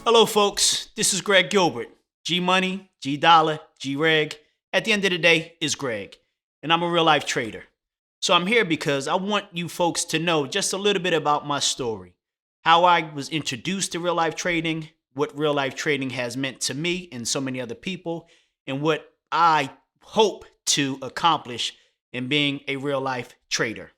Hello, folks. This is Greg Gilbert. G Money, G Dollar, G Reg. At the end of the day, is Greg, and I'm a real life trader. So I'm here because I want you folks to know just a little bit about my story, how I was introduced to real life trading, what real life trading has meant to me and so many other people, and what I hope to accomplish in being a real life trader.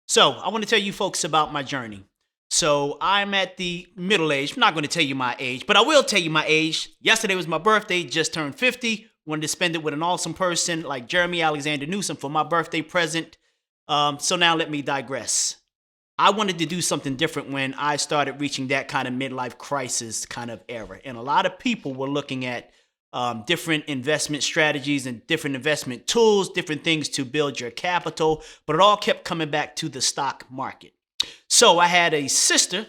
So I want to tell you folks about my journey. So I'm at the middle age. I'm not going to tell you my age, but I will tell you my age. Yesterday was my birthday, just turned 50. Wanted to spend it with an awesome person like Jeremy Alexander Newsom for my birthday present. So now let me digress. I wanted to do something different when I started reaching that kind of midlife crisis kind of era. And a lot of people were looking at different investment strategies and different investment tools, different things to build your capital, but it all kept coming back to the stock market. So I have a sister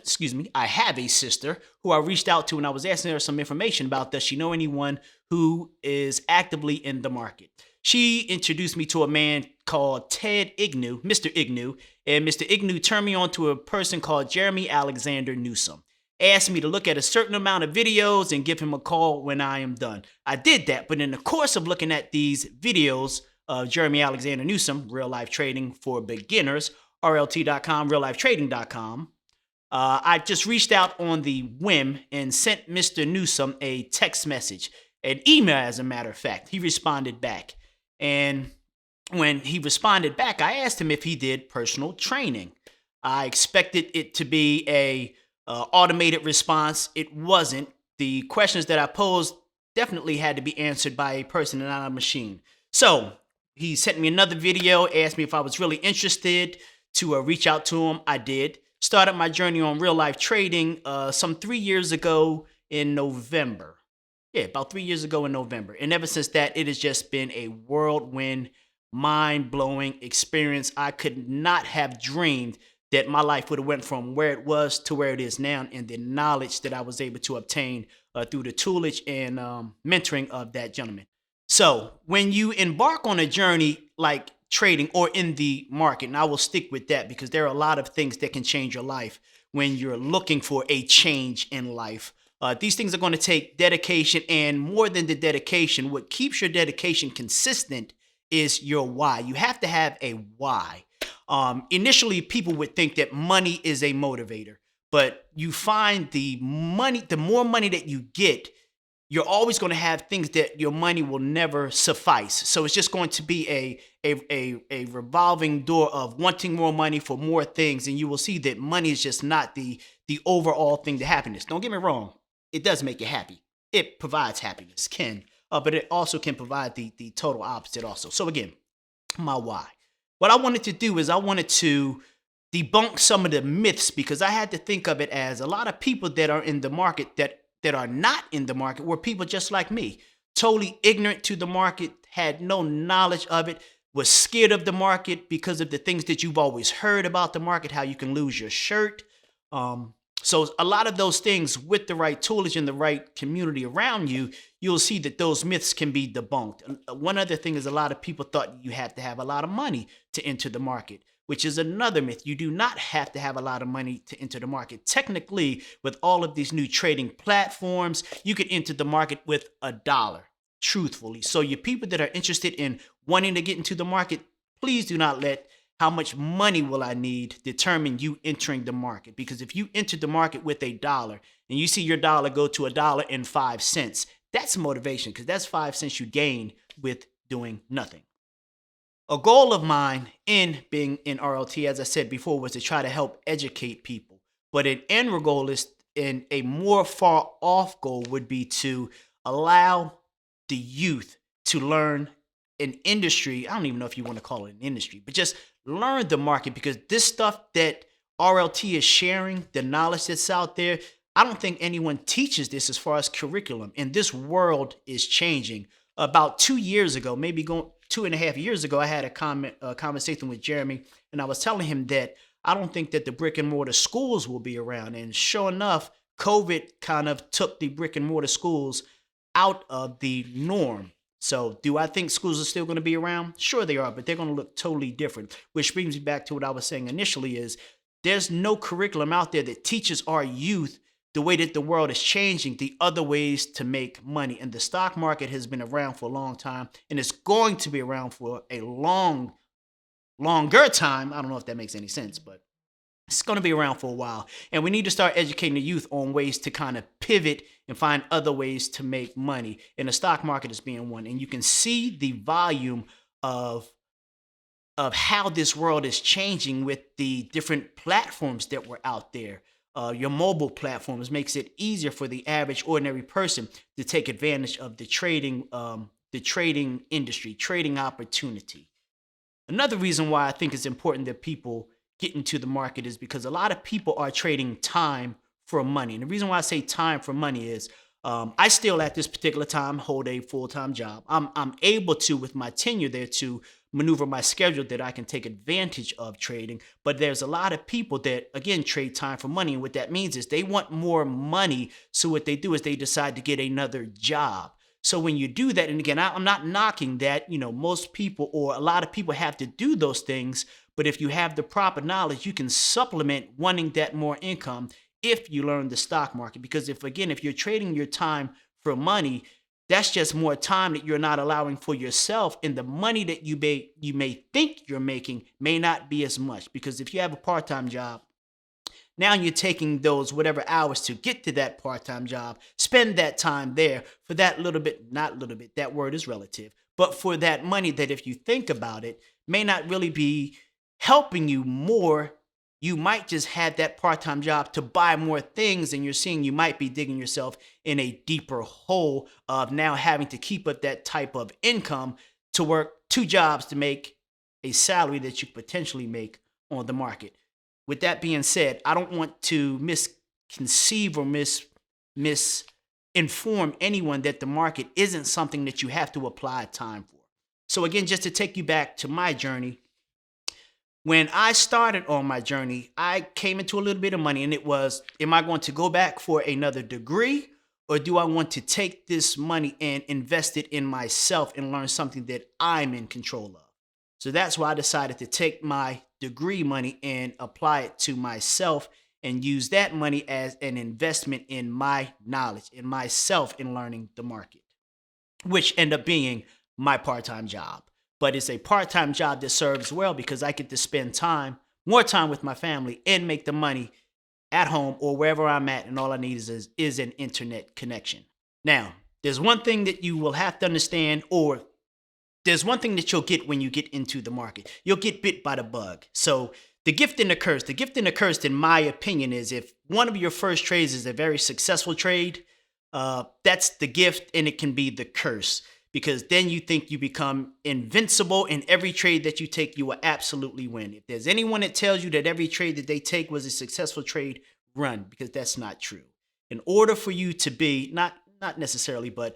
who I reached out to and I was asking her some information about, does she know anyone who is actively in the market? She introduced me to a man called Mr. Ignu, and Mr. Ignu turned me on to a person called Jeremy Alexander Newsom. Asked me to look at a certain amount of videos and give him a call when I am done. I did that, but in the course of looking at these videos of Jeremy Alexander Newsom, Real Life Trading for Beginners, RLT.com, reallifetrading.com. I just reached out on the whim and sent Mr. Newsom a text message, an email, as a matter of fact. He responded back. And when he responded back, I asked him if he did personal training. I expected it to be a automated response. It wasn't. The questions that I posed definitely had to be answered by a person and not a machine. So he sent me another video, asked me if I was really interested to reach out to him. I did. Started my journey on real life trading some 3 years ago in November. Yeah, about 3 years ago in November. And ever since that, it has just been a whirlwind, mind-blowing experience. I could not have dreamed that my life would have went from where it was to where it is now, and the knowledge that I was able to obtain through the toolage and mentoring of that gentleman. So when you embark on a journey like trading or in the market, and I will stick with that because there are a lot of things that can change your life when you're looking for a change in life. These things are going to take dedication, and more than the dedication, what keeps your dedication consistent is your why. You have to have a why. Initially, people would think that money is a motivator, but you find the more money that you get, you're always going to have things that your money will never suffice. So it's just going to be a revolving door of wanting more money for more things. And you will see that money is just not the overall thing to happiness. Don't get me wrong. It does make you happy. It provides happiness, but it also can provide the total opposite also. So again, my why. What I wanted to do is I wanted to debunk some of the myths, because I had to think of it as a lot of people that are in the market that are not in the market were people just like me, totally ignorant to the market, had no knowledge of it, was scared of the market because of the things that you've always heard about the market, how you can lose your shirt. So a lot of those things, with the right toolage and the right community around you, you'll see that those myths can be debunked. One other thing is, a lot of people thought you had to have a lot of money to enter the market, which is another myth. You do not have to have a lot of money to enter the market. Technically, with all of these new trading platforms, you could enter the market with $1, truthfully. So you people that are interested in wanting to get into the market, please do not let how much money will I need determine you entering the market. Because if you enter the market with $1 and you see your dollar go to $1.05, that's motivation, because that's 5 cents you gain with doing nothing. A goal of mine in being in RLT, as I said before, was to try to help educate people. But an end goal is, and a more far off goal would be to allow the youth to learn an industry. I don't even know if you want to call it an industry, but just learn the market, because this stuff that RLT is sharing, the knowledge that's out there, I don't think anyone teaches this as far as curriculum. And this world is changing. About 2 years ago, maybe going 2.5 years ago, I had a conversation with Jeremy, and I was telling him that I don't think that the brick and mortar schools will be around. And sure enough, COVID kind of took the brick and mortar schools out of the norm. So do I think schools are still going to be around? Sure they are, but they're going to look totally different, which brings me back to what I was saying initially is there's no curriculum out there that teaches our youth the way that the world is changing, the other ways to make money. And the stock market has been around for a long time, and it's going to be around for a longer time. I don't know if that makes any sense, but it's going to be around for a while. And we need to start educating the youth on ways to kind of pivot and find other ways to make money. And the stock market is being one. And you can see the volume of how this world is changing with the different platforms that were out there. Your mobile platforms makes it easier for the average ordinary person to take advantage of the trading industry, trading opportunity. Another reason why I think it's important that people get into the market is because a lot of people are trading time for money. And the reason why I say time for money is I still at this particular time hold a full-time job. I'm able to, with my tenure there, to maneuver my schedule that I can take advantage of trading. But there's a lot of people that, again, trade time for money. And what that means is they want more money. So what they do is they decide to get another job. So when you do that, and again, I'm not knocking that, most people or a lot of people have to do those things. But if you have the proper knowledge, you can supplement wanting that more income if you learn the stock market. Because if you're trading your time for money, that's just more time that you're not allowing for yourself. And the money that you may think you're making may not be as much. Because if you have a part-time job, now you're taking those whatever hours to get to that part-time job, spend that time there for that little bit, not little bit, that word is relative, but for that money that, if you think about it, may not really be helping you more. You might just have that part-time job to buy more things, and you're seeing you might be digging yourself in a deeper hole of now having to keep up that type of income to work two jobs to make a salary that you potentially make on the market. With that being said, I don't want to misconceive or misinform anyone that the market isn't something that you have to apply time for. So again, just to take you back to my journey, when I started on my journey, I came into a little bit of money, and it was, am I going to go back for another degree, or do I want to take this money and invest it in myself and learn something that I'm in control of? So that's why I decided to take my degree money and apply it to myself and use that money as an investment in my knowledge, in myself, in learning the market, which ended up being my part-time job. But it's a part-time job that serves well because I get to spend more time with my family and make the money at home or wherever I'm at, and all I need is an internet connection. Now, there's one thing that you will have to understand, or there's one thing that you'll get when you get into the market. You'll get bit by the bug. So the gift and the curse. The gift and the curse, in my opinion, is if one of your first trades is a very successful trade, that's the gift, and it can be the curse. Because then you think you become invincible, in every trade that you take, you will absolutely win. If there's anyone that tells you that every trade that they take was a successful trade, run, because that's not true. In order for you to be, not necessarily, but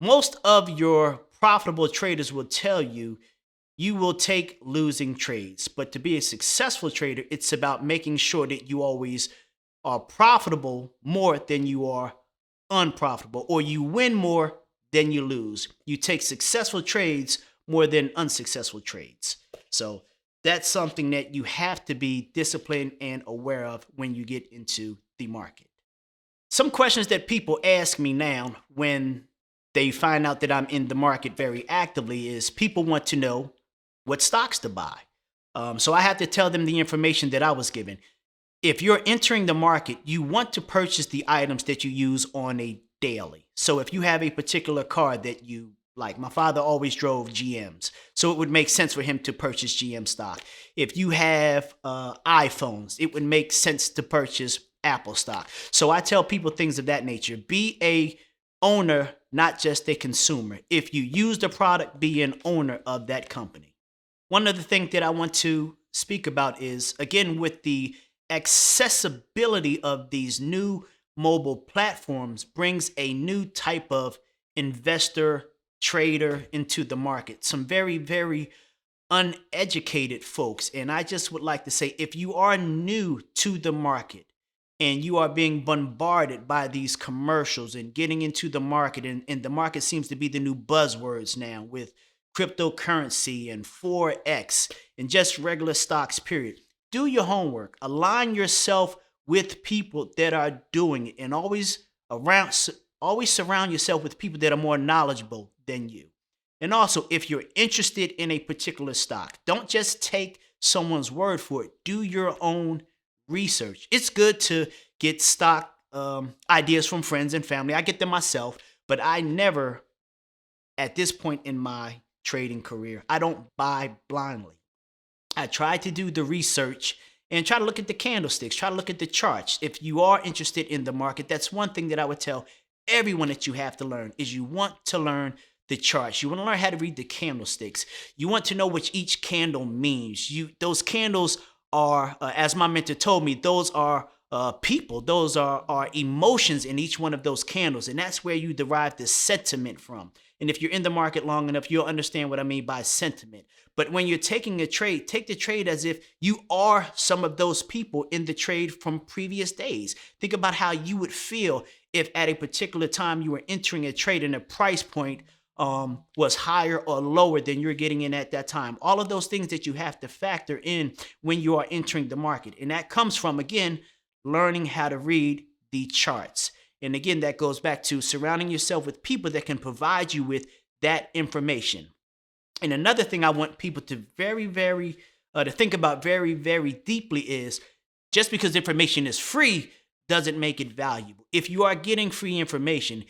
most of your profitable traders will tell you you will take losing trades. But to be a successful trader, it's about making sure that you always are profitable more than you are unprofitable, or you win more than you lose. You take successful trades more than unsuccessful trades. So that's something that you have to be disciplined and aware of when you get into the market. Some questions that people ask me now when they find out that I'm in the market very actively is, people want to know what stocks to buy. So I have to tell them the information that I was given. If you're entering the market, you want to purchase the items that you use on a daily. So if you have a particular car that you like, my father always drove GMs, so it would make sense for him to purchase GM stock. If you have iPhones, it would make sense to purchase Apple stock. So I tell people things of that nature. Be a owner, not just a consumer. If you use the product, be an owner of that company. One other thing that I want to speak about is, again, with the accessibility of these new mobile platforms, brings a new type of investor, trader into the market. Some very, very uneducated folks. And I just would like to say, if you are new to the market and you are being bombarded by these commercials and getting into the market, and the market seems to be the new buzzwords now with cryptocurrency and Forex and just regular stocks, period. Do your homework. Align yourself with people that are doing it, and always surround yourself with people that are more knowledgeable than you. And also, if you're interested in a particular stock, don't just take someone's word for it. Do your own research. It's good to get stock ideas from friends and family. I get them myself, but I never, at this point in my trading career, I don't buy blindly. I try to do the research and try to look at the candlesticks, try to look at the charts. If you are interested in the market, that's one thing that I would tell everyone that you have to learn is you want to learn the charts. You want to learn how to read the candlesticks. You want to know what each candle means. Those candles are, as my mentor told me, those are people. Those are emotions in each one of those candles, and that's where you derive the sentiment from. And if you're in the market long enough, you'll understand what I mean by sentiment. But when you're taking a trade, take the trade as if you are some of those people in the trade from previous days. Think about how you would feel if at a particular time you were entering a trade and the price point was higher or lower than you're getting in at that time. All of those things that you have to factor in when you are entering the market. And that comes from, again, learning how to read the charts. And again, that goes back to surrounding yourself with people that can provide you with that information. And another thing I want people to to think about very, very deeply is just because information is free doesn't make it valuable. If you are getting free information,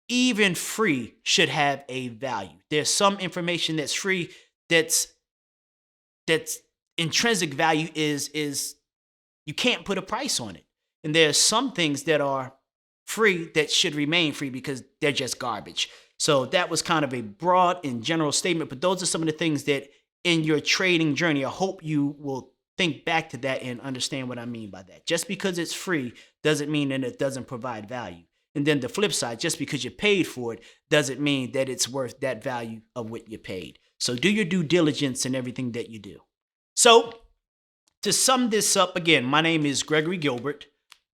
even free should have a value. There's some information that's free that's intrinsic value is you can't put a price on it. And there's some things that are free that should remain free because they're just garbage. So that was kind of a broad and general statement, but those are some of the things that in your trading journey, I hope you will think back to that and understand what I mean by that. Just because it's free doesn't mean that it doesn't provide value. And then the flip side, just because you paid for it doesn't mean that it's worth that value of what you paid. So do your due diligence in everything that you do. So to sum this up again, my name is Gregory Gilbert.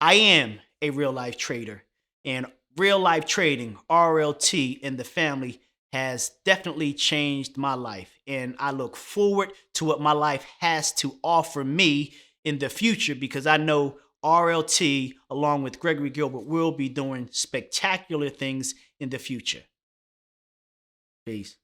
I am a real life trader, and real life trading, RLT, and the family has definitely changed my life. And I look forward to what my life has to offer me in the future because I know RLT, along with Gregory Gilbert, will be doing spectacular things in the future. Peace.